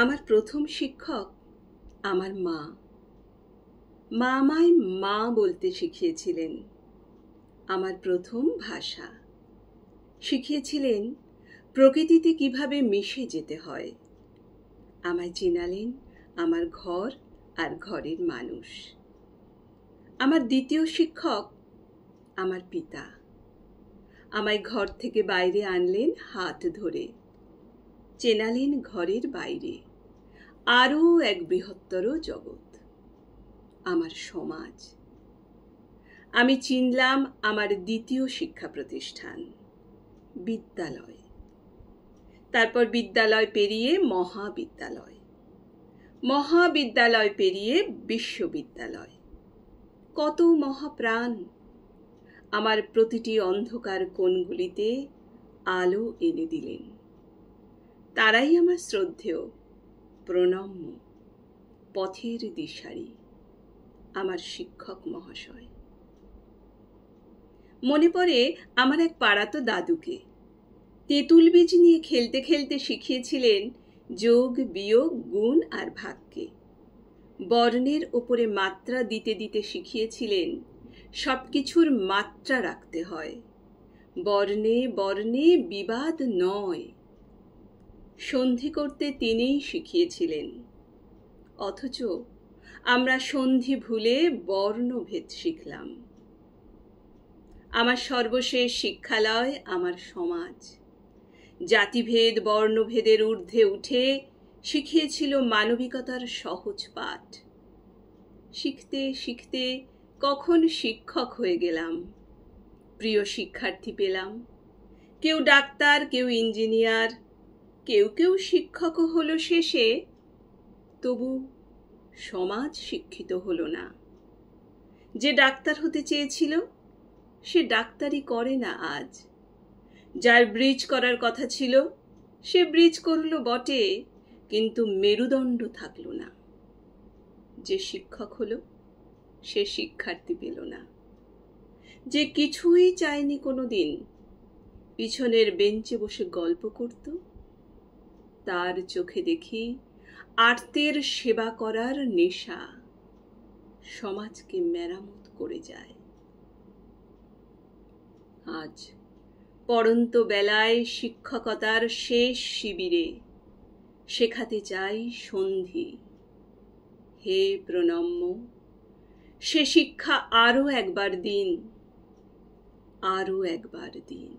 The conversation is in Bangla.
আমার প্রথম শিক্ষক আমার মা। মা আমায় মা বলতে শিখিয়েছিলেন। আমার প্রথম ভাষা শিখিয়েছিলেন প্রকৃতিতে কিভাবে মিশে যেতে হয়। আমায় চেনালেন আমার ঘর আর ঘরের মানুষ। আমার দ্বিতীয় শিক্ষক আমার পিতা। আমায় ঘর থেকে বাইরে আনলেন হাত ধরে, চেনালেন ঘরের বাইরে আরও এক বৃহত্তর জগৎ, আমার সমাজ। আমি চিনলাম আমার দ্বিতীয় শিক্ষা প্রতিষ্ঠান, বিদ্যালয়। তারপর বিদ্যালয় পেরিয়ে মহাবিদ্যালয়, মহাবিদ্যালয় পেরিয়ে বিশ্ববিদ্যালয়। কত মহাপ্রাণ আমার প্রতিটি অন্ধকার কোণগুলিতে আলো এনে দিলেন। তারাই আমার শ্রদ্ধেয়, প্রণম্য, পথের দিশারি, আমার শিক্ষক মহাশয়। মনে পড়ে আমার এক পাড়াতো দাদুকে। তেঁতুল বীজ নিয়ে খেলতে খেলতে শিখিয়েছিলেন যোগ, বিয়োগ, গুণ আর ভাগকে। বর্ণের ওপরে মাত্রা দিতে দিতে শিখিয়েছিলেন সবকিছুর মাত্রা রাখতে হয়, বর্ণে বর্ণে বিবাদ নয়। সন্ধি করতে তিনিই শিখিয়েছিলেন, অথচ আমরা সন্ধি ভুলে বর্ণভেদ শিখলাম। আমার সর্বশেষ শিক্ষালয় আমার সমাজ। জাতিভেদ বর্ণভেদের ঊর্ধ্বে উঠে শিখিয়েছিল মানবিকতার সহজ পাঠ। শিখতে শিখতে কখন শিক্ষক হয়ে গেলাম। প্রিয় শিক্ষার্থী পেলাম, কেউ ডাক্তার, কেউ ইঞ্জিনিয়ার, কেউ কেউ শিক্ষকও হলো শেষে। তবু সমাজ শিক্ষিত হলো না। যে ডাক্তার হতে চেয়েছিল সে ডাক্তারি করে না আজ। যার ব্রিজ করার কথা ছিল সে ব্রিজ করল বটে, কিন্তু মেরুদণ্ড থাকল না। যে শিক্ষক হলো সে শিক্ষার্থী পেল না। যে কিছুই চায়নি কোনোদিন, পিছনের বেঞ্চে বসে গল্প করত, তার চোখে দেখি আর্তের সেবা করার নেশা সমাজকে মেরামত করে যায়। আজ পড়ন্ত বেলায় শিক্ষকতার শেষ শিবিরে শেখাতে চাই সন্ধি। হে প্রণম্য, সে শিক্ষা আরও একবার দিন, আরও একবার দিন।